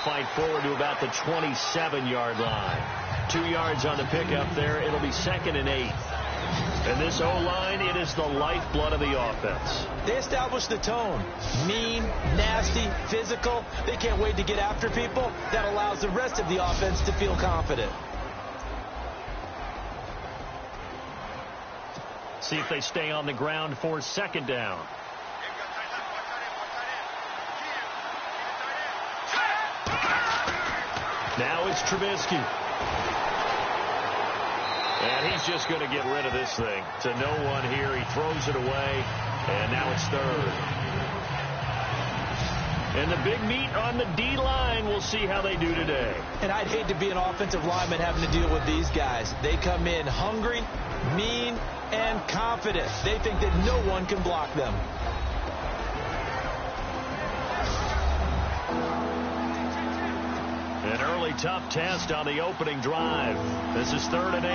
fight forward to about the 27-yard line. 2 yards on the pickup there. It'll be 2nd and 8. And this O-line, it is the lifeblood of the offense. They established the tone. Mean, nasty, physical. They can't wait to get after people. That allows the rest of the offense to feel confident. See if they stay on the ground for 2nd down. Now it's Trubisky. And he's just going to get rid of this thing. To no one here. He throws it away. And now it's 3rd. And the big meat on the D-line. We'll see how they do today. And I'd hate to be an offensive lineman having to deal with these guys. They come in hungry, mean, and confident. They think that no one can block them. An early tough test on the opening drive. This is 3rd and 8.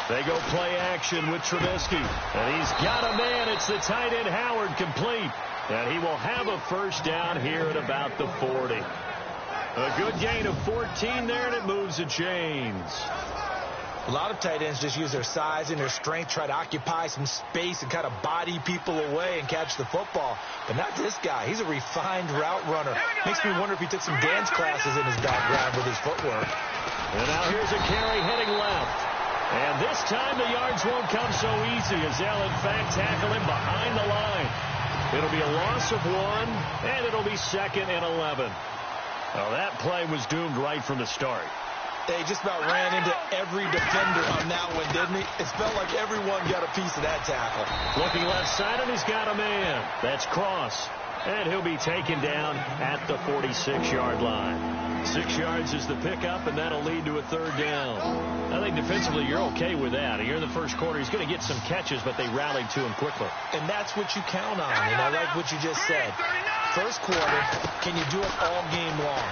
They go play action with Trubisky. And he's got a man. It's the tight end Howard, complete. And he will have a 1st down here at about the 40. A good gain of 14 there, and it moves the chains. A lot of tight ends just use their size and their strength, try to occupy some space and kind of body people away and catch the football. But not this guy. He's a refined route runner. Makes me wonder if he took some dance classes in his background with his footwork. And now here's a carry heading left. And this time the yards won't come so easy as they'll, in fact, tackle him behind the line. It'll be a loss of 1, and it'll be 2nd and 11. Well, that play was doomed right from the start. They just about ran into every defender on that one, didn't he? It felt like everyone got a piece of that tackle. Looking left side, and he's got a man. That's Cross. And he'll be taken down at the 46-yard line. 6 yards is the pickup, and that'll lead to a 3rd down. I think defensively you're okay with that. Here in the first quarter, he's going to get some catches, but they rallied to him quickly. And that's what you count on, and I like what you just said. First quarter, can you do it all game long?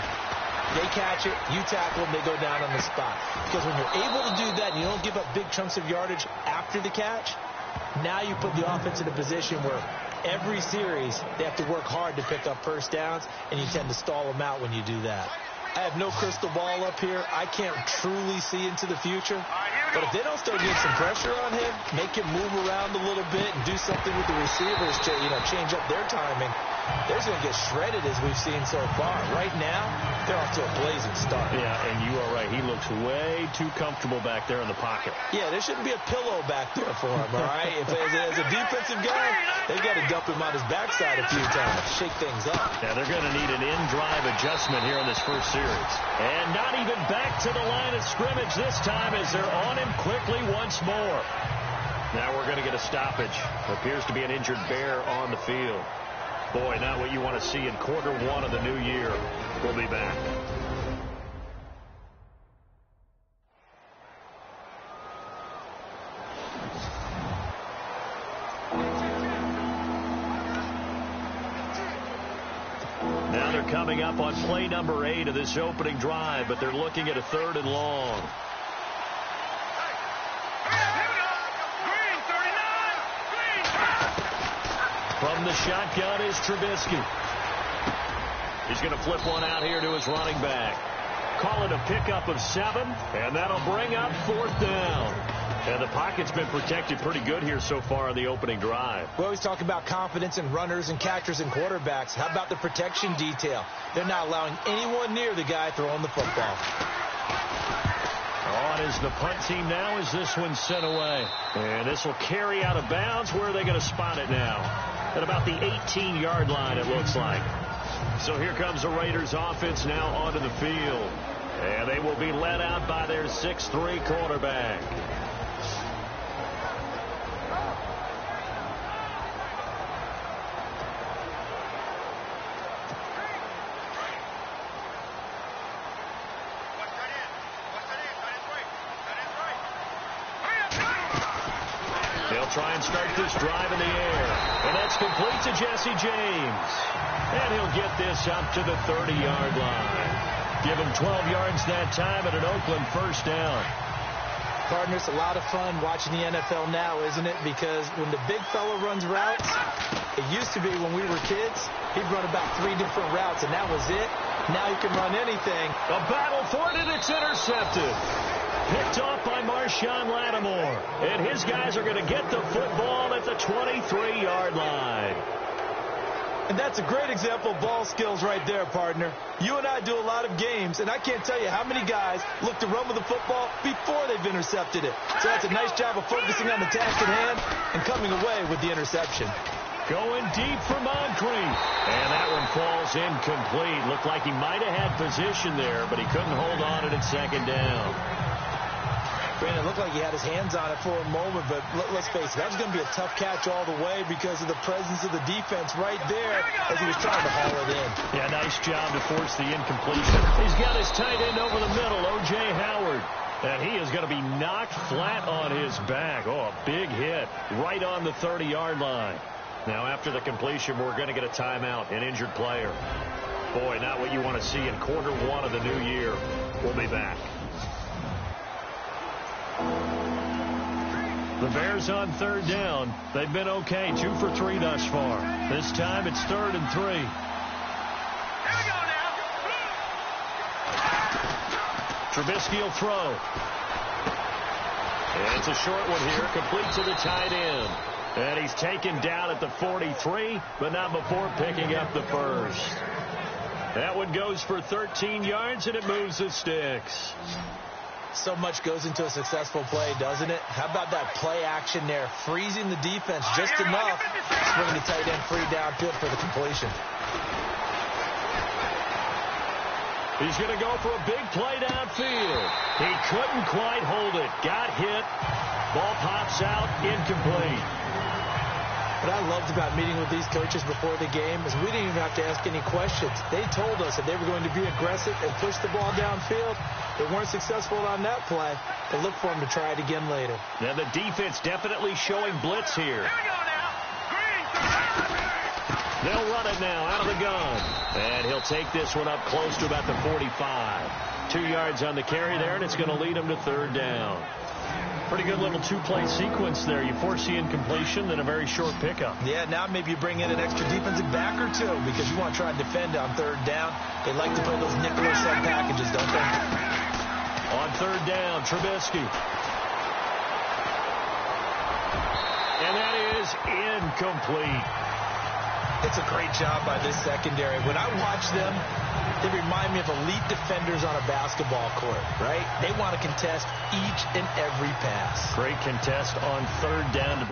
They catch it, you tackle them, they go down on the spot. Because when you're able to do that and you don't give up big chunks of yardage after the catch, now you put the offense in a position where every series they have to work hard to pick up 1st downs, and you tend to stall them out when you do that. I have no crystal ball up here. I can't truly see into the future. But if they don't start getting some pressure on him, make him move around a little bit and do something with the receivers to, change up their timing, they're going to get shredded as we've seen so far. Right now, they're off to a blazing start. Yeah, and you are right. He looks way too comfortable back there in the pocket. Yeah, there shouldn't be a pillow back there for him, all right? As a defensive guy, they've got to dump him on his backside a few times, shake things up. Yeah, they're going to need an in-drive adjustment here in this first series. And not even back to the line of scrimmage this time as they're on him quickly once more. Now we're going to get a stoppage. Appears to be an injured Bear on the field. Boy, not what you want to see in quarter 1 of the new year. We'll be back. Now they're coming up on play number 8 of this opening drive, but they're looking at a 3rd and long. From the shotgun is Trubisky. He's going to flip one out here to his running back. Call it a pickup of 7, and that'll bring up 4th down. And the pocket's been protected pretty good here so far on the opening drive. We always talk about confidence in runners and catchers and quarterbacks. How about the protection detail? They're not allowing anyone near the guy throwing the football. On is the punt team now as this one's sent away. And this will carry out of bounds. Where are they going to spot it now? At about the 18-yard line, it looks like. So here comes the Raiders offense now onto the field. And they will be led out by their 6'3" quarterback. They'll try and start this drive in the air. And that's complete to Jesse James. And he'll get this up to the 30-yard line. Give him 12 yards that time at an Oakland 1st down. Partner, it's a lot of fun watching the NFL now, isn't it? Because when the big fella runs routes, it used to be when we were kids, he'd run about 3 different routes, and that was it. Now he can run anything. A battle for it, and it's intercepted. Picked off by Marshawn Lattimore. And his guys are going to get the football at the 23-yard line. And that's a great example of ball skills right there, partner. You and I do a lot of games, and I can't tell you how many guys look to run with the football before they've intercepted it. So that's a nice job of focusing on the task at hand and coming away with the interception. Going deep for Moncrief. And that one falls incomplete. Looked like he might have had position there, but he couldn't hold on at second down. Brandon, it looked like he had his hands on it for a moment, but let's face it, that was going to be a tough catch all the way because of the presence of the defense right there as he was trying to haul it in. Yeah, nice job to force the incompletion. He's got his tight end over the middle, O.J. Howard. And he is going to be knocked flat on his back. Oh, a big hit right on the 30-yard line. Now, after the completion, we're going to get a timeout, an injured player. Boy, not what you want to see in quarter one of the new year. We'll be back. The Bears on third down. They've been okay, 2 for 3 thus far. This time it's 3rd and 3. Here we go now. Trubisky will throw. And it's a short one here, complete to the tight end. And he's taken down at the 43, but not before picking up the first. That one goes for 13 yards, and it moves the sticks. So much goes into a successful play, doesn't it? How about that play action there, freezing the defense just enough to bring the tight end free downfield for the completion. He's going to go for a big play downfield. He couldn't quite hold it. Got hit. Ball pops out, incomplete. What I loved about meeting with these coaches before the game is we didn't even have to ask any questions. They told us that they were going to be aggressive and push the ball downfield. They weren't successful on that play. They look for them to try it again later. Now the defense definitely showing blitz here. Here we go now. Green. They'll run it now out of the gun. And he'll take this one up close to about the 45. 2 yards on the carry there, and it's going to lead him to third down. Pretty good little 2-play sequence there. You force the incompletion, then a very short pickup. Yeah, now maybe you bring in an extra defensive back or two because you want to try and defend on third down. They like to play those nickel or sub packages, don't they? On third down, Trubisky. And that is incomplete. It's a great job by this secondary. When I watch them, they remind me of elite defenders on a basketball court, right? They want to contest each and every pass. Great contest on third down.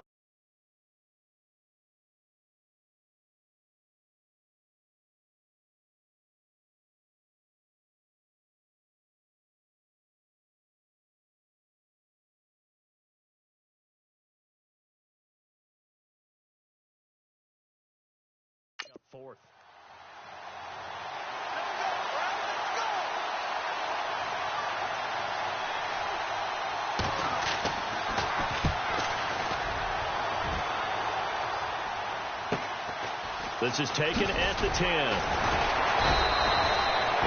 Fourth. This is taken at the 10.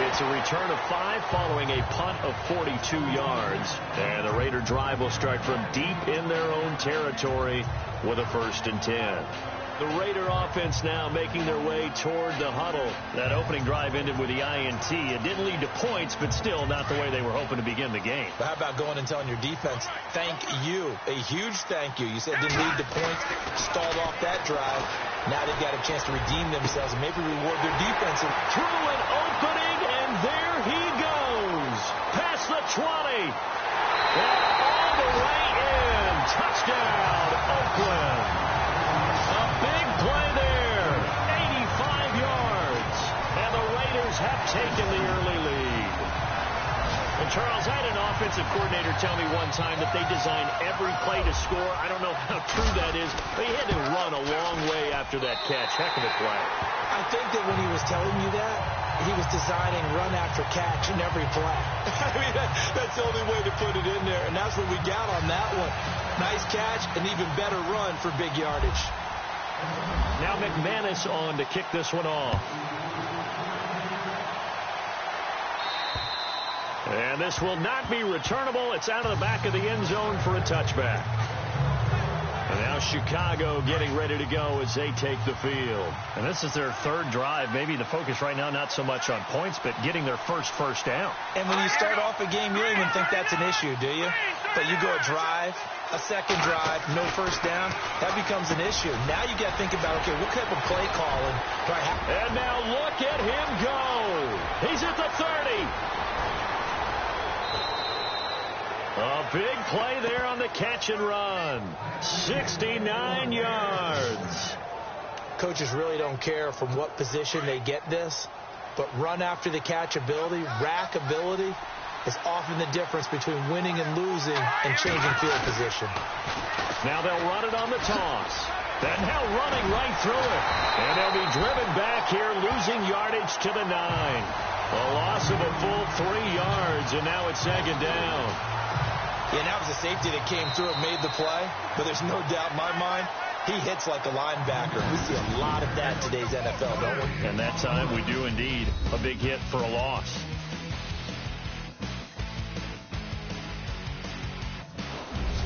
It's a return of 5 following a punt of 42 yards. And the Raider drive will start from deep in their own territory with a 1st and 10. The Raider offense now making their way toward the huddle. That opening drive ended with the INT. It didn't lead to points, but still not the way they were hoping to begin the game. But how about going and telling your defense, thank you, a huge thank you. You said it didn't lead to points, stalled off that drive. Now they've got a chance to redeem themselves and maybe reward their defense. Through an opening, and there he goes. Past the 20. And all the way in. Touchdown, Oakland. Big play there, 85 yards, and the Raiders have taken the early lead. And Charles, I had an offensive coordinator tell me one time that they design every play to score. I don't know how true that is, but he had to run a long way after that catch. Heck of a play. I think that when he was telling you that, he was designing run after catch in every play. I mean, that's the only way to put it in there, and that's what we got on that one. Nice catch, an even better run for big yardage. Now McManus on to kick this one off. And this will not be returnable. It's out of the back of the end zone for a touchback. And now Chicago getting ready to go as they take the field. And this is their third drive. Maybe the focus right now not so much on points, but getting their first down. And when you start off a game, you don't even think that's an issue, do you? But you go a drive, a second drive, no first down, that becomes an issue. Now you got to think about, okay, what type of play calling do I have? And now look at him go. He's at the 30. A big play there on the catch and run. 69 yards. Coaches really don't care from what position they get this, but run after the catch ability, rack ability, is often the difference between winning and losing and changing field position. Now they'll run it on the toss. Then now running right through it. And they'll be driven back here, losing yardage to the 9. A loss of a full 3 yards, and now it's second down. Yeah, and that was a safety that came through and made the play, but there's no doubt in my mind, he hits like a linebacker. We see a lot of that in today's NFL, don't we? And that time we do indeed. A big hit for a loss.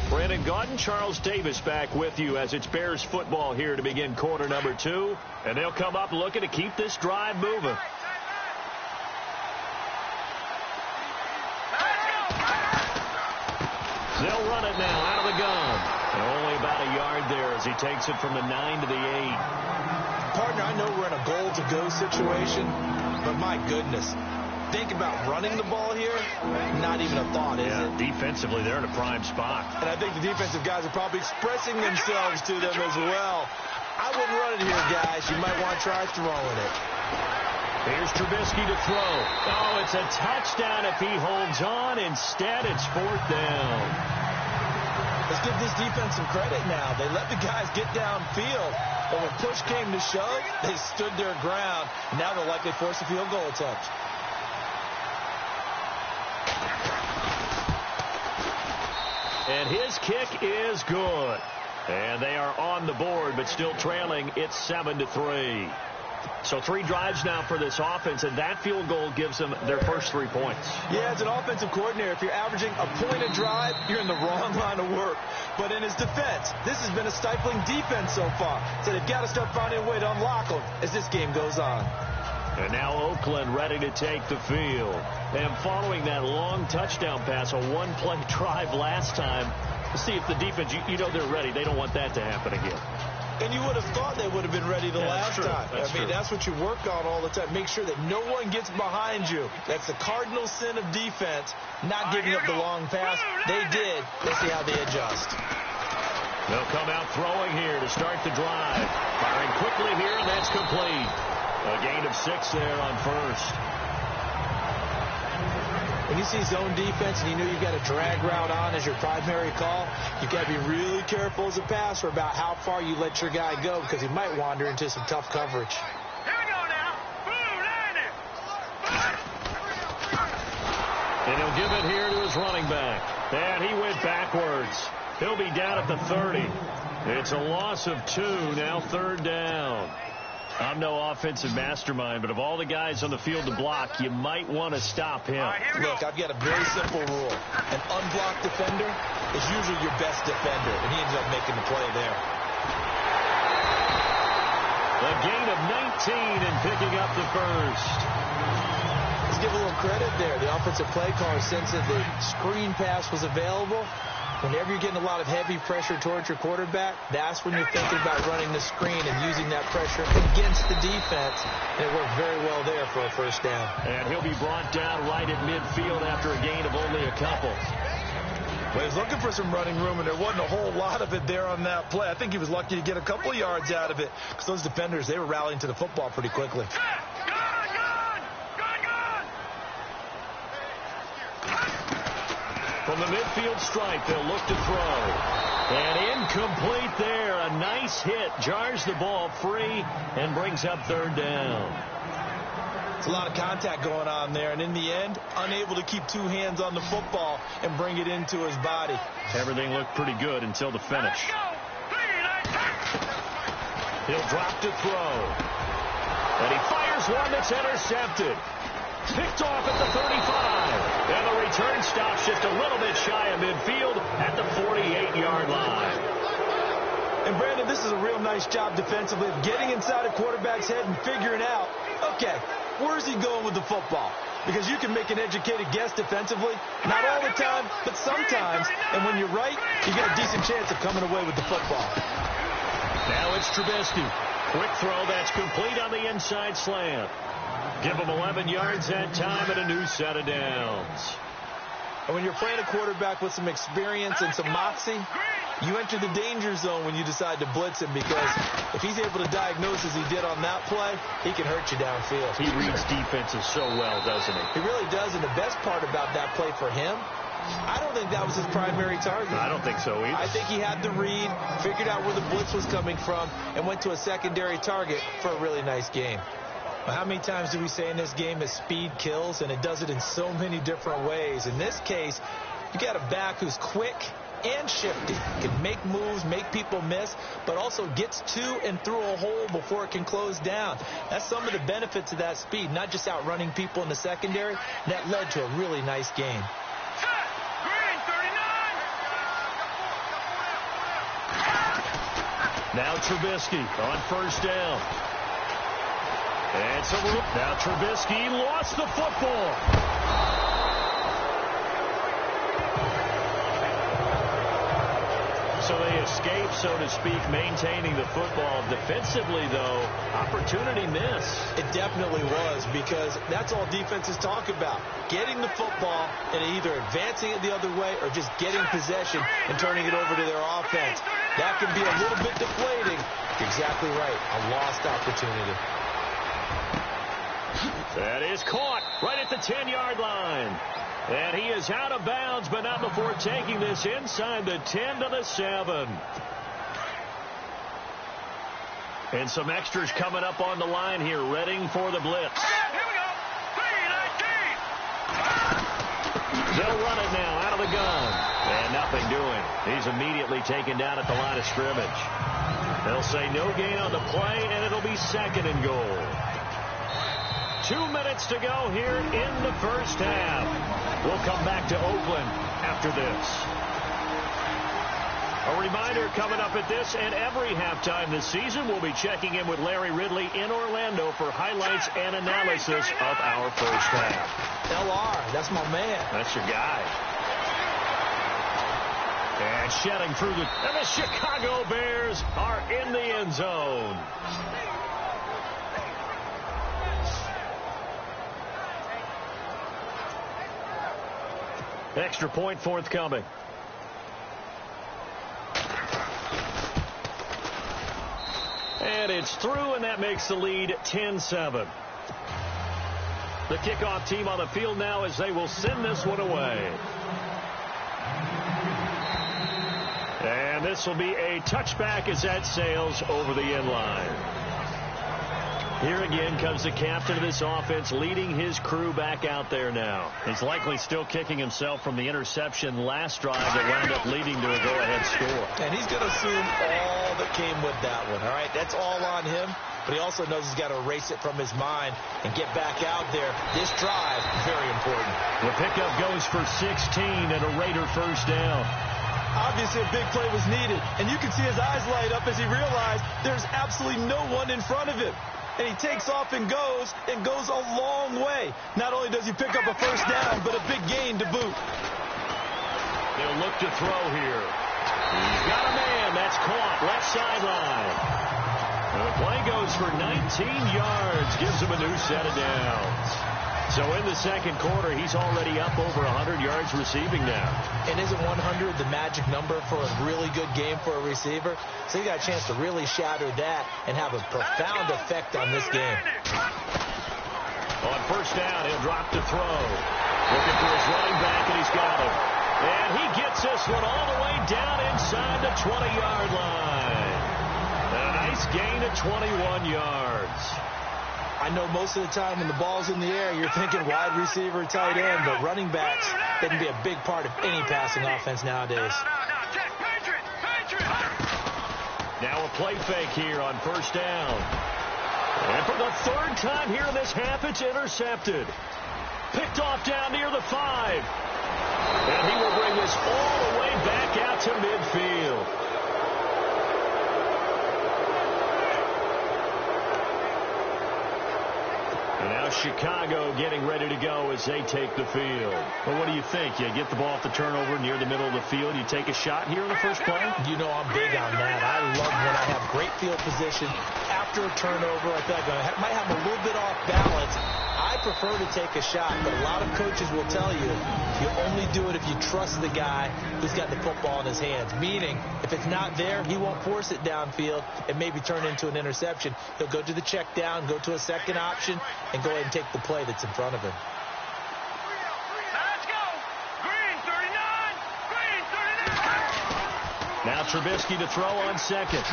Brandon Gaudin, Charles Davis back with you as it's Bears football here to begin quarter number 2. And they'll come up looking to keep this drive moving. They'll run it now out of the gun. And only about a yard there as he takes it from the 9 to the 8. Partner, I know we're in a goal-to-go situation, but my goodness. Think about running the ball here, not even a thought, is it? Defensively, they're in a prime spot. And I think the defensive guys are probably expressing themselves to them as well. I wouldn't run it here, guys. You might want to try throwing it. Here's Trubisky to throw. Oh, it's a touchdown if he holds on. Instead, it's 4th down. Let's give this defense some credit now. They let the guys get downfield, but when push came to shove, they stood their ground. Now they'll likely force a field goal attempt. And his kick is good. And they are on the board, but still trailing. It's 7-3. So 3 drives now for this offense, and that field goal gives them their first 3 points. Yeah, as an offensive coordinator, if you're averaging a point a drive, you're in the wrong line of work. But in his defense, this has been a stifling defense so far. So they've got to start finding a way to unlock them as this game goes on. And now Oakland ready to take the field. And following that long touchdown pass, a one-play drive last time, see if the defense, you know they're ready. They don't want that to happen again. And you would have thought they would have been ready the last time. I mean, that's what you work on all the time. Make sure that no one gets behind you. That's the cardinal sin of defense, not giving up the long pass. They did. Let's see how they adjust. They'll come out throwing here to start the drive. Firing quickly here, and that's complete. A gain of 6 there on first. When you see zone defense and you know you've got a drag route on as your primary call, you've got to be really careful as a passer about how far you let your guy go because he might wander into some tough coverage. Here we go now. And he'll give it here to his running back. And he went backwards. He'll be down at the 30. It's a loss of 2, now 3rd down. I'm no offensive mastermind, but of all the guys on the field to block, you might want to stop him. Look, I've got a very simple rule. An unblocked defender is usually your best defender, and he ends up making the play there. A gain of 19 and picking up the first. Let's give a little credit there. The offensive play caller sensed that the screen pass was available. Whenever you're getting a lot of heavy pressure towards your quarterback, that's when you're thinking about running the screen and using that pressure against the defense. And it worked very well there for a first down. And he'll be brought down right at midfield after a gain of only a couple. Well, he was looking for some running room, and there wasn't a whole lot of it there on that play. I think he was lucky to get a couple yards out of it because those defenders, they were rallying to the football pretty quickly. From the midfield stripe, they'll look to throw. And incomplete there. A nice hit. Jars the ball free and brings up 3rd down. It's a lot of contact going on there. And in the end, unable to keep 2 hands on the football and bring it into his body. Everything looked pretty good until the finish. He'll drop to throw. And he fires one that's intercepted. Picked off at the 35. And the return stops just a little bit shy of midfield at the 48-yard line. And, Brandon, this is a real nice job defensively of getting inside a quarterback's head and figuring out, okay, where's he going with the football? Because you can make an educated guess defensively, not all the time, but sometimes. And when you're right, you get a decent chance of coming away with the football. Now it's Trubisky. Quick throw that's complete on the inside slant. Give him 11 yards that time and a new set of downs. And when you're playing a quarterback with some experience and some moxie, you enter the danger zone when you decide to blitz him, because if he's able to diagnose as he did on that play, he can hurt you downfield. He reads defenses so well, doesn't he? He really does, and the best part about that play for him, I don't think that was his primary target. I don't think so either. I think he had the read, figured out where the blitz was coming from, and went to a secondary target for a really nice game. Well, how many times do we say in this game that speed kills, and it does it in so many different ways? In this case, you got a back who's quick and shifty, can make moves, make people miss, but also gets to and through a hole before it can close down. That's some of the benefits of that speed, not just outrunning people in the secondary. That led to a really nice game. Now Trubisky on first down. And so now Trubisky lost the football. So they escape, so to speak, maintaining the football. Defensively, though, opportunity miss. It definitely was, because that's all defenses talk about. Getting the football and either advancing it the other way or just getting possession and turning it over to their offense. That can be a little bit deflating. You're exactly right. A lost opportunity. That is caught right at the 10-yard line. And he is out of bounds, but not before taking this inside the 10 to the 7. And some extras coming up on the line here, readying for the blitz. Here we go. 3-19. They'll run it now out of the gun. And nothing doing. He's immediately taken down at the line of scrimmage. They'll say no gain on the play, and it'll be 2nd and goal. 2 minutes to go here in the first half. We'll come back to Oakland after this. A reminder coming up at this and every halftime this season, we'll be checking in with Larry Ridley in Orlando for highlights and analysis of our first half. LR, that's my man. That's your guy. And shedding through and the Chicago Bears are in the end zone. Extra point forthcoming. And it's through, and that makes the lead 10-7. The kickoff team on the field now as they will send this one away. And this will be a touchback as that sails over the end line. Here again comes the captain of this offense, leading his crew back out there now. He's likely still kicking himself from the interception last drive that wound up leading to a go-ahead score. And he's going to assume all that came with that one, all right? That's all on him, but he also knows he's got to erase it from his mind and get back out there. This drive, very important. The pickup goes for 16 and a Raider first down. Obviously, a big play was needed, and you can see his eyes light up as he realized there's absolutely no one in front of him. And he takes off and goes a long way. Not only does he pick up a first down, but a big gain to boot. They'll look to throw here. He's got a man. That's caught. Left sideline. And the play goes for 19 yards. Gives him a new set of downs. So in the second quarter, he's already up over 100 yards receiving now. And isn't 100 the magic number for a really good game for a receiver? So he got a chance to really shatter that and have a profound effect on this game. On first down, he'll drop to throw. Looking for his running back, and he's got him. And he gets this one all the way down inside the 20-yard line. A nice gain of 21 yards. I know most of the time when the ball's in the air, you're thinking wide receiver, tight end, but running backs, they can be a big part of any passing offense nowadays. Now a play fake here on first down. And for the third time here in this half, it's intercepted. Picked off down near the 5. And he will bring this all the way back out to midfield. And now Chicago getting ready to go as they take the field. Well, what do you think? You get the ball off the turnover near the middle of the field. You take a shot here in the first play? You know I'm big on that. I love when I have great field position after a turnover. I feel like I might have a little bit off balance. I prefer to take a shot, but a lot of coaches will tell you you only do it if you trust the guy who's got the football in his hands. Meaning, if it's not there, he won't force it downfield and maybe turn into an interception. He'll go to the check down, go to a second option, and go ahead and take the play that's in front of him. Let's go. Green 39. Green 39. Now Trubisky to throw on second.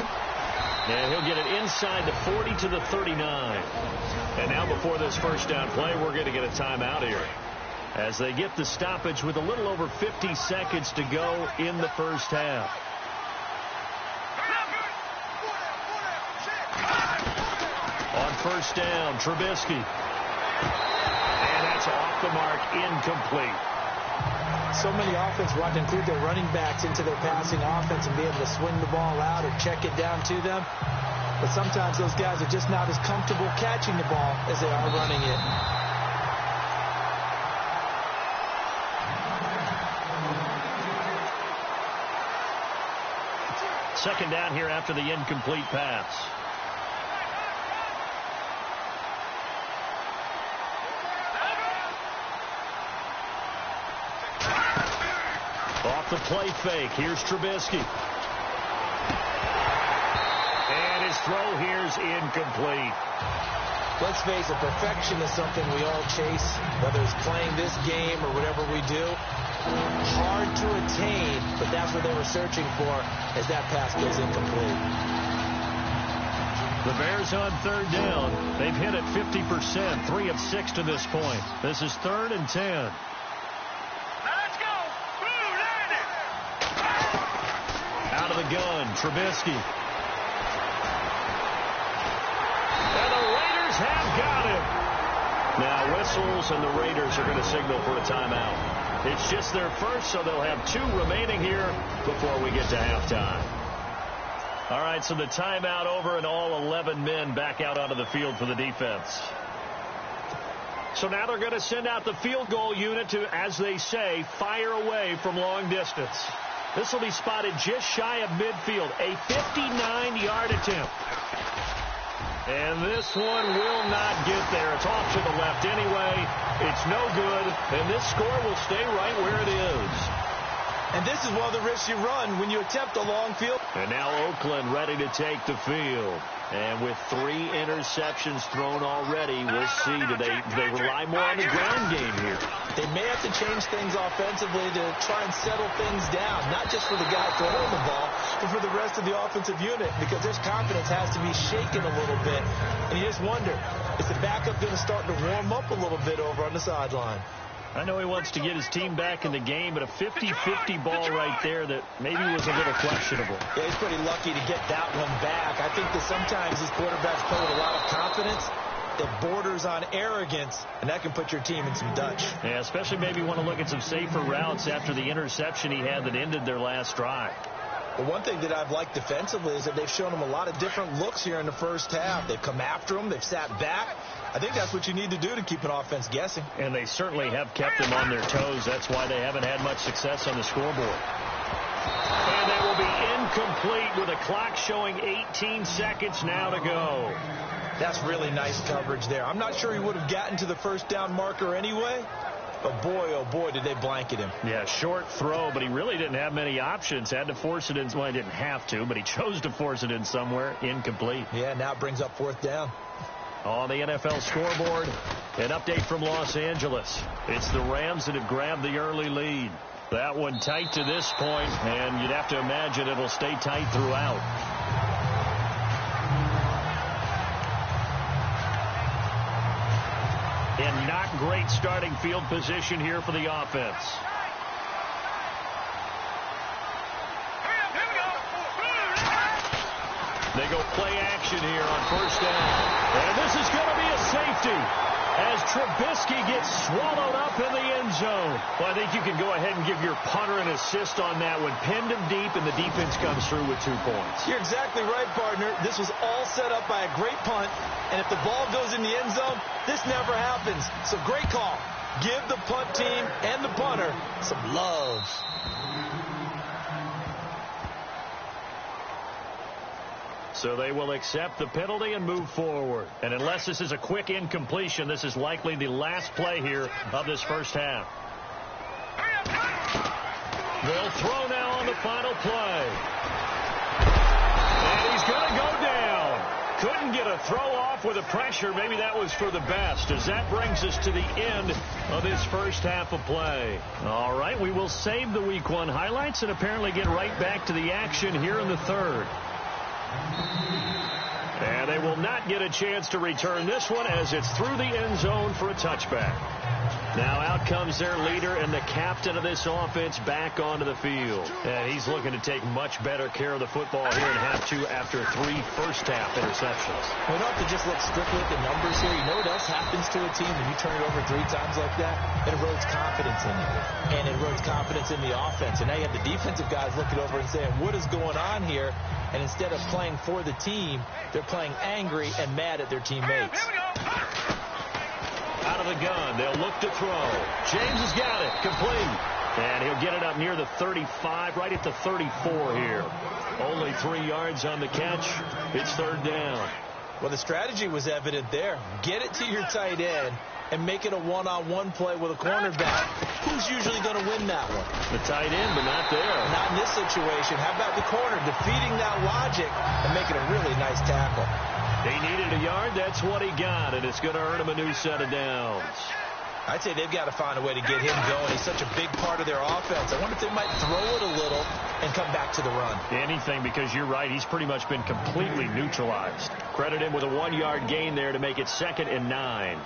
And he'll get it inside the 40 to the 39. And now before this first down play, we're going to get a timeout here, as they get the stoppage with a little over 50 seconds to go in the first half. On first down, Trubisky. And that's off the mark, incomplete. So many offenses want to include their running backs into their passing offense and be able to swing the ball out or check it down to them. But sometimes those guys are just not as comfortable catching the ball as they are running it. Second down here after the incomplete pass. Off the play fake. Here's Trubisky. And his throw here's incomplete. Let's face it, perfection is something we all chase, whether it's playing this game or whatever we do. Hard to attain, but that's what they were searching for as that pass goes incomplete. The Bears on third down. They've hit it 50%, 3 of 6 to this point. This is 3rd and 10. Out of the gun, Trubisky. And the Raiders have got him. Now whistles, and the Raiders are going to signal for a timeout. It's just their first, so they'll have 2 remaining here before we get to halftime. All right, so the timeout over, and all 11 men back out onto the field for the defense. So now they're going to send out the field goal unit to, as they say, fire away from long distance. This will be spotted just shy of midfield, a 59-yard attempt. And this one will not get there. It's off to the left anyway. It's no good, and this score will stay right where it is. And this is one of the risks you run when you attempt a long field. And now Oakland ready to take the field. And with 3 interceptions thrown already, we'll see. Do they rely more on the ground game here? They may have to change things offensively to try and settle things down, not just for the guy throwing the ball, but for the rest of the offensive unit, because their confidence has to be shaken a little bit. And you just wonder, is the backup going to start to warm up a little bit over on the sideline? I know he wants to get his team back in the game, but a 50-50 ball right there that maybe was a little questionable. Yeah, he's pretty lucky to get that one back. I think that sometimes these quarterbacks play with a lot of confidence that borders on arrogance, and that can put your team in some Dutch. Yeah, especially maybe want to look at some safer routes after the interception he had that ended their last drive. But one thing that I've liked defensively is that they've shown him a lot of different looks here in the first half. They've come after him. They've sat back. I think that's what you need to do to keep an offense guessing. And they certainly have kept them on their toes. That's why they haven't had much success on the scoreboard. And that will be incomplete with a clock showing 18 seconds now to go. That's really nice coverage there. I'm not sure he would have gotten to the first down marker anyway. But boy, oh boy, did they blanket him. Yeah, short throw, but he really didn't have many options. Had to force it in. Well, he didn't have to, but he chose to force it in somewhere. Incomplete. Yeah, now it brings up 4th down. On the NFL scoreboard, an update from Los Angeles. It's the Rams that have grabbed the early lead. That one tight to this point, and you'd have to imagine it'll stay tight throughout. And not great starting field position here for the offense. They go play action here on first down. And this is going to be a safety. as Trubisky gets swallowed up in the end zone. Well, I think you can go ahead and give your punter an assist on that one. Pinned him deep, and the defense comes through with 2 points. You're exactly right, partner. This was all set up by a great punt, and if the ball goes in the end zone, this never happens. So great call. Give the punt team and the punter some love. So they will accept the penalty and move forward. And unless this is a quick incompletion, this is likely the last play here of this first half. They'll throw now on the final play. And he's going to go down. Couldn't get a throw off with the pressure. Maybe that was for the best, as that brings us to the end of this first half of play. All right, we will save the Week 1 highlights and apparently get right back to the action here in the third. And they will not get a chance to return this one as it's through the end zone for a touchback. Now out comes their leader and the captain of this offense back onto the field. And he's looking to take much better care of the football here in half 2 after 3 first-half interceptions. We don't have to just look strictly at the numbers here. You know what else happens to a team when you turn it over 3 times like that? It erodes confidence in it. And it erodes confidence in the offense. And now you have the defensive guys looking over and saying, what is going on here? And instead of playing for the team, they're playing angry and mad at their teammates. Out of the gun, they'll look to throw. James has got it, complete. And he'll get it up near the 35, right at the 34 here. Only 3 yards on the catch. It's third down. Well, the strategy was evident there. Get it to your tight end and make it a one-on-one play with a cornerback. Who's usually going to win that one? The tight end, but not there. Not in this situation. How about the corner defeating that logic and making a really nice tackle? He needed a yard. That's what he got, and it's going to earn him a new set of downs. I'd say they've got to find a way to get him going. He's such a big part of their offense. I wonder if they might throw it a little and come back to the run. Anything, because you're right. He's pretty much been completely neutralized. Credit him with a 1-yard gain there to make it 2nd and 9.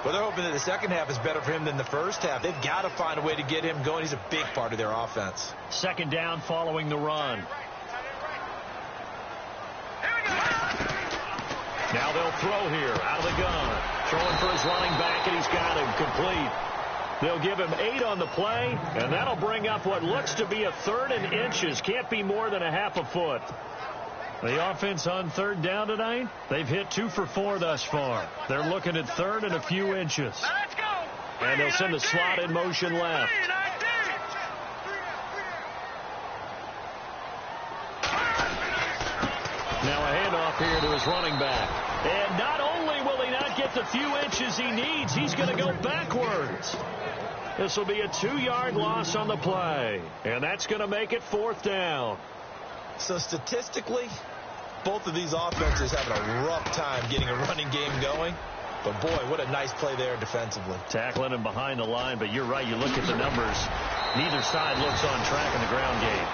Well, they're hoping that the second half is better for him than the first half. They've got to find a way to get him going. He's a big part of their offense. 2nd down following the run. Now they'll throw here out of the gun. Throwing for his running back, and he's got him complete. They'll give him 8 on the play, and that'll bring up what looks to be a 3rd and inches. Can't be more than a half a foot. The offense on 3rd down tonight, they've hit 2 for 4 thus far. They're looking at 3rd and a few inches. And they'll send the slot in motion left. Now a handoff here to his running back. And not only will he not get the few inches he needs, he's going to go backwards. This will be a 2-yard loss on the play. And that's going to make it 4th down. So statistically, both of these offenses having a rough time getting a running game going. But, boy, what a nice play there defensively. Tackling him behind the line, but you're right. You look at the numbers. Neither side looks on track in the ground game.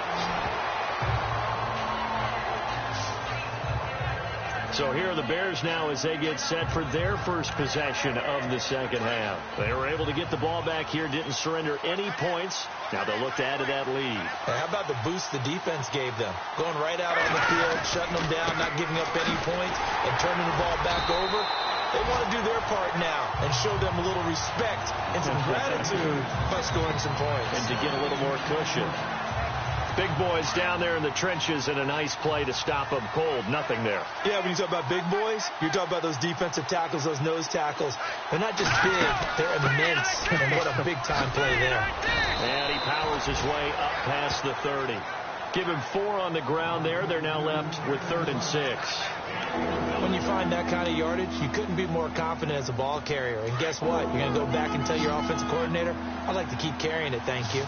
So here are the Bears now as they get set for their first possession of the second half. They were able to get the ball back here, didn't surrender any points. Now they'll look to add to that lead. And how about the boost the defense gave them? Going right out on the field, shutting them down, not giving up any points, and turning the ball back over. They want to do their part now and show them a little respect and some gratitude by scoring some points. And to get a little more cushion. Big boys down there in the trenches, and a nice play to stop them cold. Nothing there. Yeah, when you talk about big boys, you're talking about those defensive tackles, those nose tackles. They're not just big, they're immense. And what a big-time play there. And he powers his way up past the 30. Give him 4 on the ground there. They're now left with 3rd and 6. When you find that kind of yardage, you couldn't be more confident as a ball carrier. And guess what? You're going to go back and tell your offensive coordinator, I'd like to keep carrying it, thank you.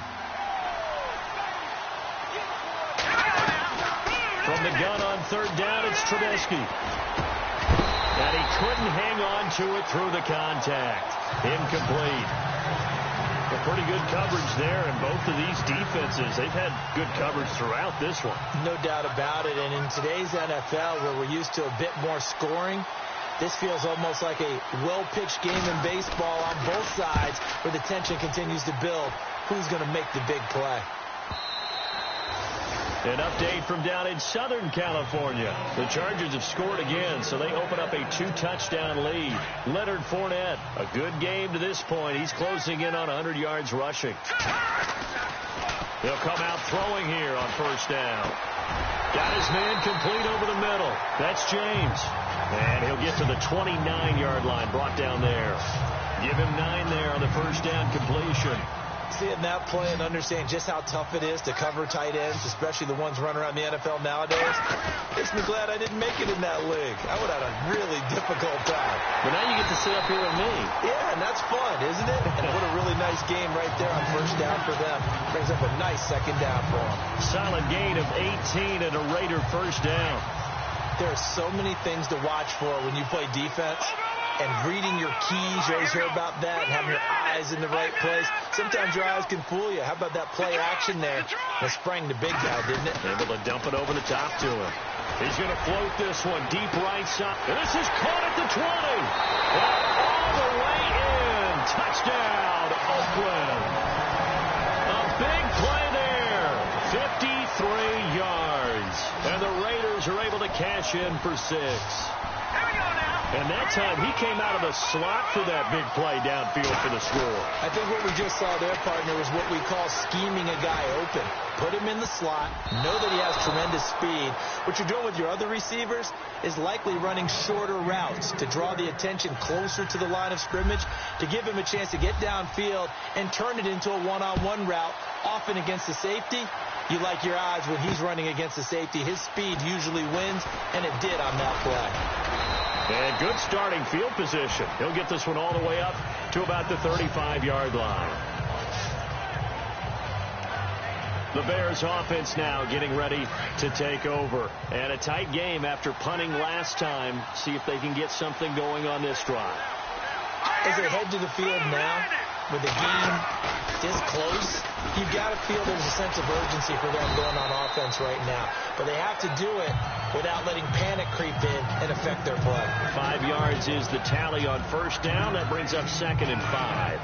From the gun on 3rd down, it's Trubisky. And he couldn't hang on to it through the contact. Incomplete. A pretty good coverage there, and both of these defenses, they've had good coverage throughout this one. No doubt about it, and in today's NFL, where we're used to a bit more scoring, this feels almost like a well-pitched game in baseball on both sides, where the tension continues to build. Who's going to make the big play? An update from down in Southern California. The Chargers have scored again, so they open up a 2-touchdown lead. Leonard Fournette, a good game to this point. He's closing in on 100 yards rushing. He'll come out throwing here on first down. Got his man complete over the middle. That's James. And he'll get to the 29-yard line, brought down there. Give him 9 there on the first down completion. Seeing that play and understand just how tough it is to cover tight ends, especially the ones running around the NFL nowadays, makes me glad I didn't make it in that league. I would have had a really difficult time. But now you get to sit up here with me. Yeah, and that's fun, isn't it? And what a really nice game right there on first down for them. Brings up a nice second down for them. Solid gain of 18 and a Raider first down. There are so many things to watch for when you play defense. And reading your keys, you always hear about that, and having your eyes in the right place. Sometimes your eyes can fool you. How about that play action there? It sprang the big guy, didn't it? Able to dump it over the top to him. He's going to float this one deep right side. And this is caught at the 20. And all the way in. Touchdown, Oakland. A big play there. 53 yards. And the Raiders are able to cash in for 6. And that time, he came out of the slot for that big play downfield for the score. I think what we just saw there, partner, was what we call scheming a guy open. Put him in the slot, know that he has tremendous speed. What you're doing with your other receivers is likely running shorter routes to draw the attention closer to the line of scrimmage, to give him a chance to get downfield and turn it into a one-on-one route, often against the safety. You like your odds when he's running against the safety. His speed usually wins, and it did on that play. And good starting field position. He'll get this one all the way up to about the 35-yard line. The Bears offense now getting ready to take over. And a tight game after punting last time. See if they can get something going on this drive. As they head to the field now, with the game this close, you've got to feel there's a sense of urgency for them going on offense right now. But they have to do it without letting panic creep in and affect their play. 5 yards is the tally on first down. That brings up 2nd and 5.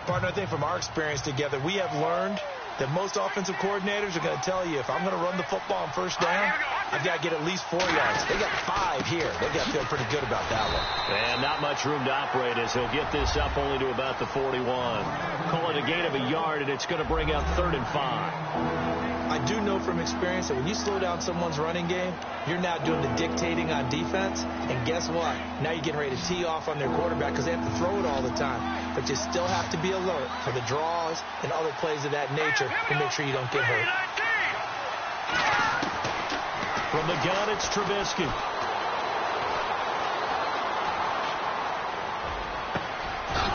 Partner, I think from our experience together, we have learned that most offensive coordinators are going to tell you, if I'm going to run the football on first down, I've got to get at least 4 yards. They got 5 here. They got to feel pretty good about that one. And not much room to operate as he'll get this up only to about the 41. Call it a gain of a yard, and it's going to bring up 3rd and 5. I do know from experience that when you slow down someone's running game, you're now doing the dictating on defense. And guess what? Now you're getting ready to tee off on their quarterback because they have to throw it all the time. But you still have to be alert for the draws and other plays of that nature to make sure you don't get hurt. From the gun, it's Trubisky.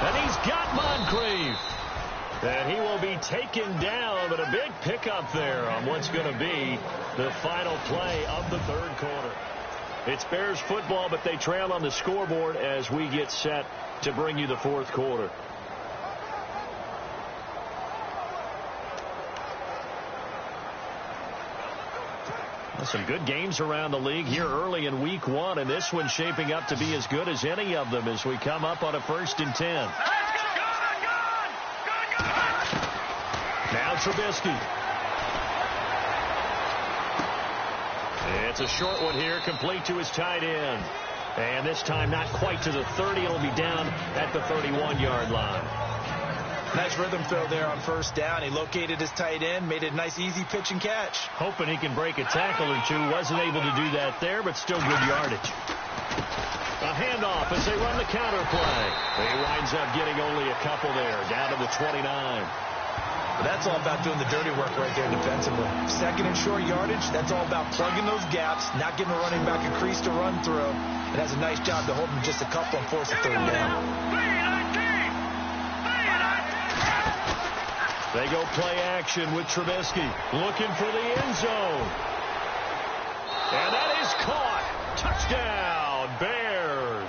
And he's got Moncrief. And he will be taken down, but a big pickup there on what's going to be the final play of the 3rd quarter. It's Bears football, but they trail on the scoreboard as we get set to bring you the 4th quarter. Some good games around the league here early in week 1, and this one's shaping up to be as good as any of them as we come up on a 1st and 10. Now Trubisky. It's a short one here, complete to his tight end. And this time not quite to the 30. It'll be down at the 31-yard line. Nice rhythm throw there on first down. He located his tight end, made it a nice easy pitch and catch. Hoping he can break a tackle or two. Wasn't able to do that there, but still good yardage. A handoff as they run the counter play. He winds up getting only a couple there, down to the 29. But that's all about doing the dirty work right there defensively. 2nd and short yardage, that's all about plugging those gaps, not giving a running back a crease to run through. It has a nice job to hold him just a couple and force a 3rd down. They go play action with Trubisky, looking for the end zone. And that is caught. Touchdown, Bears.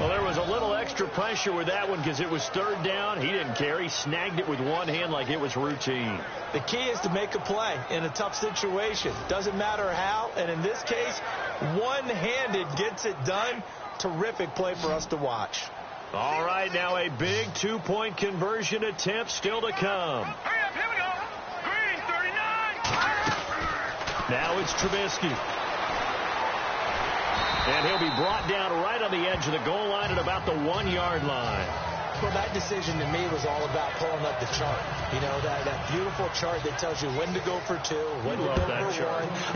Well, there was a little extra pressure with that one because it was 3rd down. He didn't care. He snagged it with one hand like it was routine. The key is to make a play in a tough situation. Doesn't matter how, and in this case, one-handed gets it done. Terrific play for us to watch. All right, now a big two-point conversion attempt still to come. Hurry up, here we go. Green, 39. Now it's Trubisky. And he'll be brought down right on the edge of the goal line at about the 1-yard line. Well, that decision to me was all about pulling up the chart. You know, that beautiful chart that tells you when to go for 2, when to go for 1.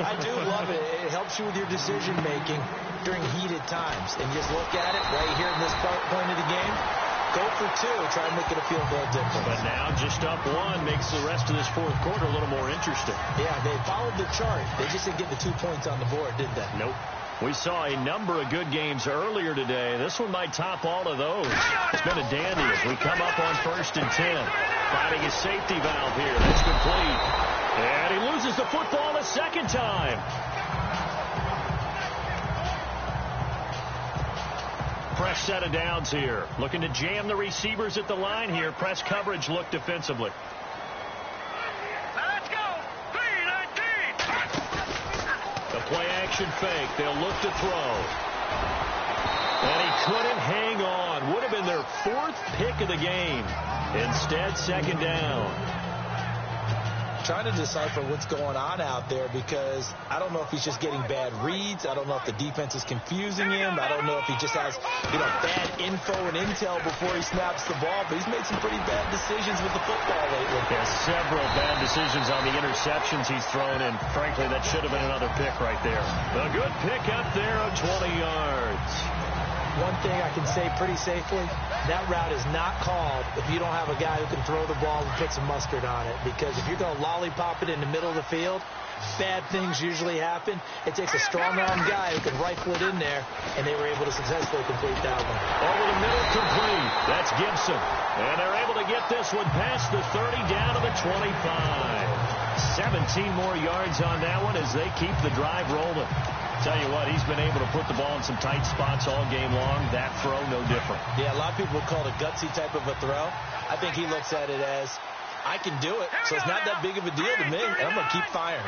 I do love it. It helps you with your decision-making during heated times. And you just look at it right here in this point of the game. Go for 2. Try and make it a field goal difference. But now just up 1 makes the rest of this fourth quarter a little more interesting. Yeah, they followed the chart. They just didn't get the 2 points on the board, did they? Nope. We saw a number of good games earlier today. This one might top all of those. It's been a dandy as we come up on 1st and 10. Finding a safety valve here. That's complete. And he loses the football a second time. Fresh set of downs here. Looking to jam the receivers at the line here. Press coverage look defensively. Let's go. 3-19. The play-action fake. They'll look to throw. And he couldn't hang on. Would have been their 4th pick of the game. Instead, 2nd down. Trying to decipher what's going on out there because I don't know if he's just getting bad reads. I don't know if the defense is confusing him. I don't know if he just has, bad info and intel before he snaps the ball. But he's made some pretty bad decisions with the football lately. Yeah, several bad decisions on the interceptions he's thrown, and frankly, that should have been another pick right there. A good pick up there of 20 yards. One thing I can say pretty safely, that route is not called if you don't have a guy who can throw the ball and put some mustard on it. Because if you're going to lollipop it in the middle of the field, bad things usually happen. It takes a strong-arm guy who can rifle it in there, and they were able to successfully complete that one. Over the middle, complete. That's Gibson. And they're able to get this one past the 30 down to the 25. 17 more yards on that one as they keep the drive rolling. Tell you what, he's been able to put the ball in some tight spots all game long. That throw, no different. Yeah, a lot of people call it a gutsy type of a throw. I think he looks at it as, I can do it, so it's not that big of a deal to me, and I'm going to keep firing.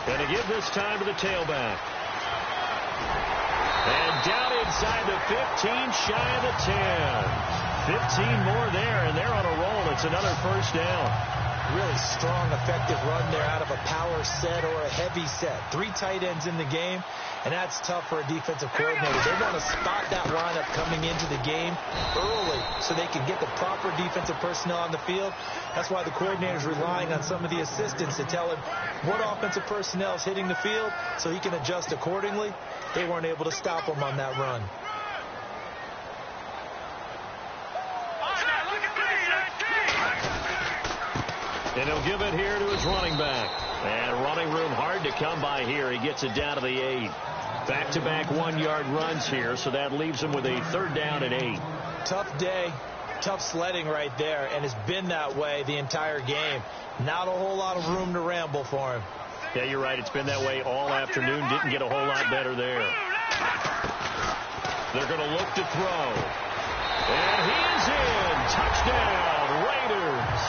Going to give this time to the tailback. And down inside the 15, shy of the 10. 15 more there, and they're on a roll. It's another first down. Really strong, effective run there out of a power set or a heavy set. 3 tight ends in the game, and that's tough for a defensive coordinator. They want to spot that lineup coming into the game early so they can get the proper defensive personnel on the field. That's why the coordinator's relying on some of the assistants to tell him what offensive personnel is hitting the field so he can adjust accordingly. They weren't able to stop him on that run. And he'll give it here to his running back. And running room hard to come by here. He gets it down to the 8. Back-to-back 1-yard runs here, so that leaves him with a 3rd down and 8. Tough day, tough sledding right there, and it's been that way the entire game. Not a whole lot of room to ramble for him. Yeah, you're right. It's been that way all afternoon. Didn't get a whole lot better there. They're going to look to throw. And he is in. Touchdown, Raiders.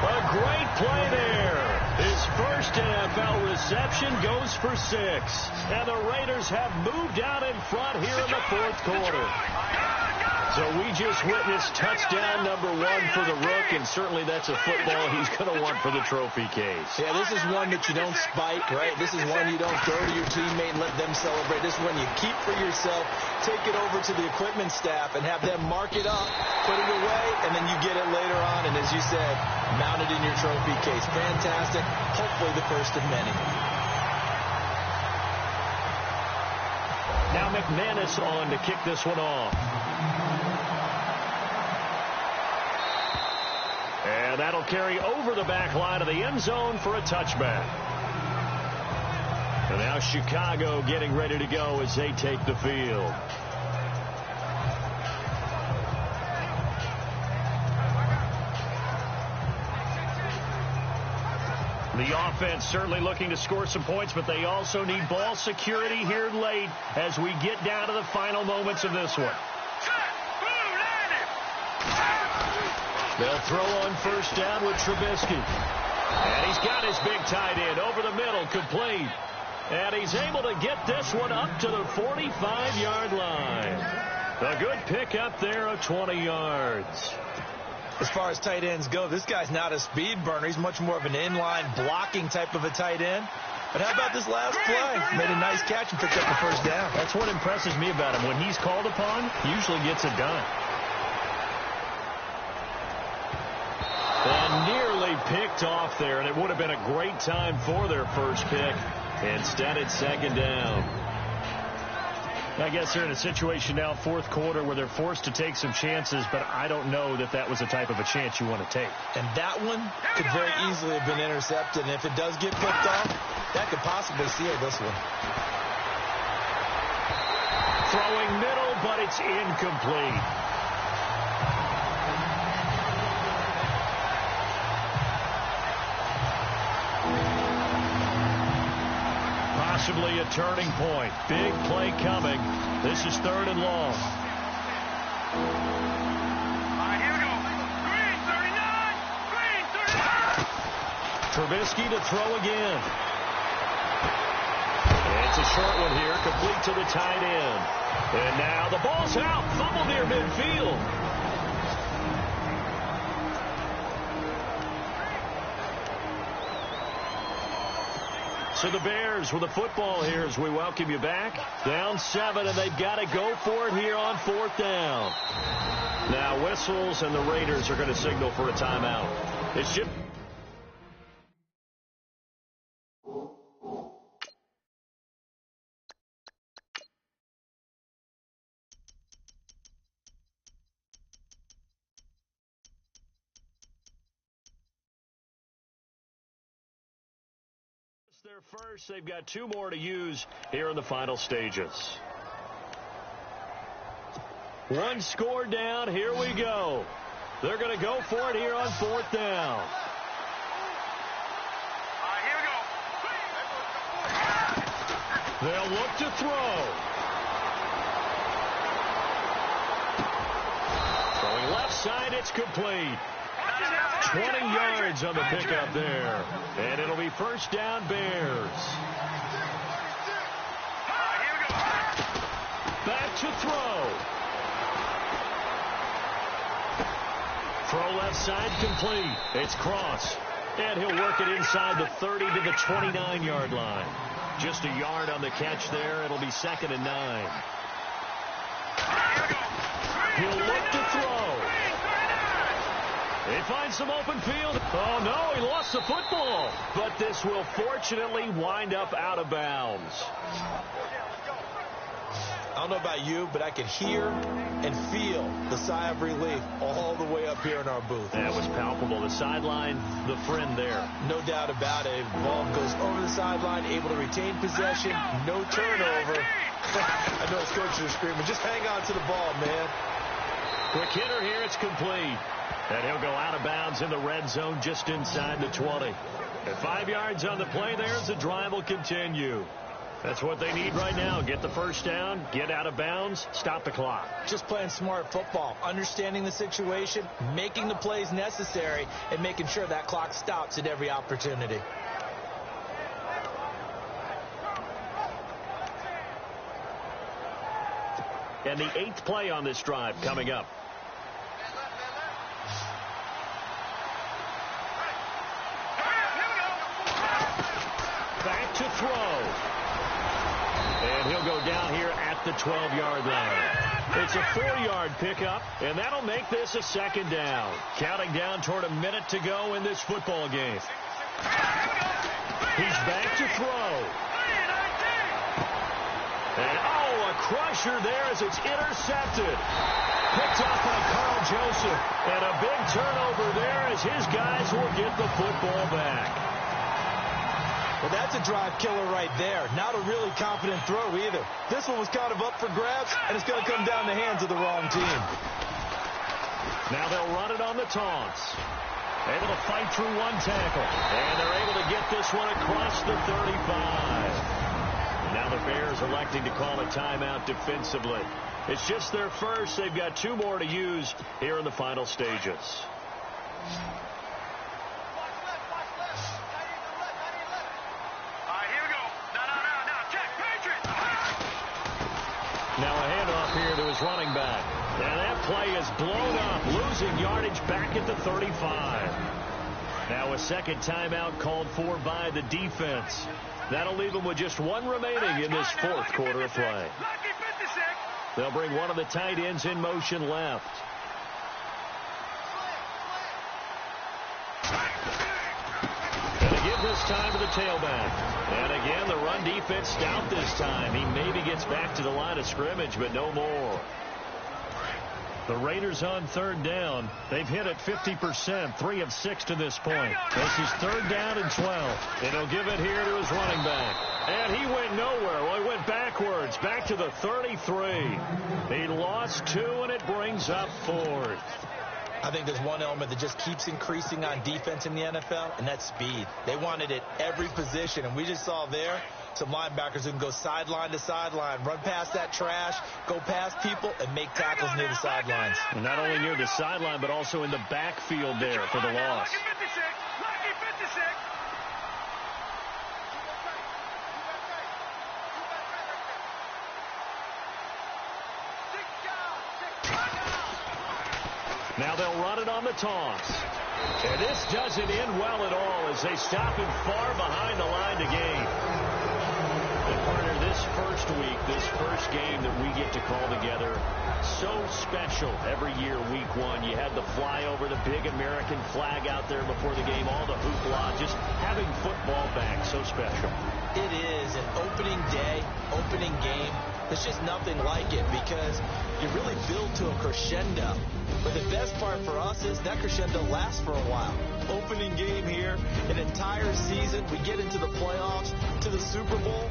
A great play there. His first NFL reception goes for 6. And the Raiders have moved out in front here in the 4th quarter. So we just witnessed touchdown number 1 for the Rook, and certainly that's a football he's going to want for the trophy case. Yeah, this is one that you don't spike, right? This is one you don't throw to your teammate and let them celebrate. This is one you keep for yourself, take it over to the equipment staff, and have them mark it up, put it away, and then you get it later on, and as you said, mount it in your trophy case. Fantastic. Hopefully the first of many. Now McManus on to kick this one off. And that'll carry over the back line of the end zone for a touchback. And now Chicago getting ready to go as they take the field. The offense certainly looking to score some points, but they also need ball security here late as we get down to the final moments of this one. They'll throw on first down with Trubisky. And he's got his big tight end over the middle, complete. And he's able to get this one up to the 45-yard line. A good pickup there of 20 yards. As far as tight ends go, this guy's not a speed burner. He's much more of an inline blocking type of a tight end. But how about this last play? Made a nice catch and picked up the first down. That's what impresses me about him. When he's called upon, he usually gets it done. And nearly picked off there, and it would have been a great time for their first pick. Instead, it's second down. I guess they're in a situation now, fourth quarter, where they're forced to take some chances, but I don't know that that was the type of a chance you want to take. And that one could very easily have been intercepted, and if it does get picked off, that could possibly seal this one. Throwing middle, but it's incomplete. Possibly a turning point. Big play coming. This is 3rd and long. All right, here we go. Green, 39. Green, 39. Trubisky to throw again. It's a short one here, complete to the tight end. And now the ball's out. Fumble near midfield. So the Bears with the football here as we welcome you back. Down 7, and they've got to go for it here on 4th down. Now whistles, and the Raiders are going to signal for a timeout. It's Jim. Their first. They've got 2 more to use here in the final stages. 1 score down. Here we go. They're going to go for it here on 4th down. All right, here we go. They'll look to throw. Throwing left side, it's complete. 20 yards on the pickup there. And it'll be first down, Bears. Back to throw. Throw left side complete. It's Cross. And he'll work it inside the 30 to the 29-yard line. Just a yard on the catch there. It'll be 2nd and 9. He'll look to throw. He finds some open field. Oh, no, he lost the football. But this will fortunately wind up out of bounds. I don't know about you, but I could hear and feel the sigh of relief all the way up here in our booth. That was palpable. The sideline, the friend there. No doubt about it. Ball goes over the sideline, able to retain possession, no turnover. I know his coaches are screaming, just hang on to the ball, man. Quick hitter here, it's complete. And he'll go out of bounds in the red zone just inside the 20. And 5 yards on the play there as the drive will continue. That's what they need right now. Get the first down, get out of bounds, stop the clock. Just playing smart football, understanding the situation, making the plays necessary, and making sure that clock stops at every opportunity. And the 8th play on this drive coming up. Back to throw. And he'll go down here at the 12-yard line. It's a 4-yard pickup, and that'll make this a 2nd down. Counting down toward a minute to go in this football game. He's back to throw. And, a crusher there as it's intercepted. Picked off by Carl Joseph. And a big turnover there as his guys will get the football back. Well, that's a drive killer right there. Not a really confident throw either. This one was kind of up for grabs, and it's going to come down the hands of the wrong team. Now they'll run it on the taunts. Able to fight through 1 tackle. And they're able to get this one across the 35. Now the Bears electing to call a timeout defensively. It's just their first. They've got 2 more to use here in the final stages. All right, here we go. No. running back. And that play is blown up, losing yardage back at the 35. Now a second timeout called for by the defense. That'll leave them with just one remaining in this fourth quarter of play. They'll bring one of the tight ends in motion left. And to give this time to the tailback. And again, the run defense stout this time. He maybe gets back to the line of scrimmage, but no more. The Raiders on third down. They've hit it 50%, 3 of 6 to this point. This is third down and 12. And he'll give it here to his running back. And he went nowhere. Well, he went backwards, back to the 33. He lost 2, and it brings up 4th. I think there's one element that just keeps increasing on defense in the NFL, and that's speed. They want it at every position, and we just saw there some linebackers who can go sideline to sideline, run past that trash, go past people, and make tackles near the sidelines. And not only near the sideline, but also in the backfield there for the loss. Now they'll run it on the toss. And this doesn't end well at all as they stop him far behind the line to gain. And partner, this first week, this first game that we get to call together, so special every year, week 1. You had the flyover, the big American flag out there before the game, all the hoopla, just having football back, so special. It is an opening day, opening game. There's just nothing like it because you really build to a crescendo. But the best part for us is that crescendo lasts for a while. Opening game here, an entire season. We get into the playoffs, to the Super Bowl.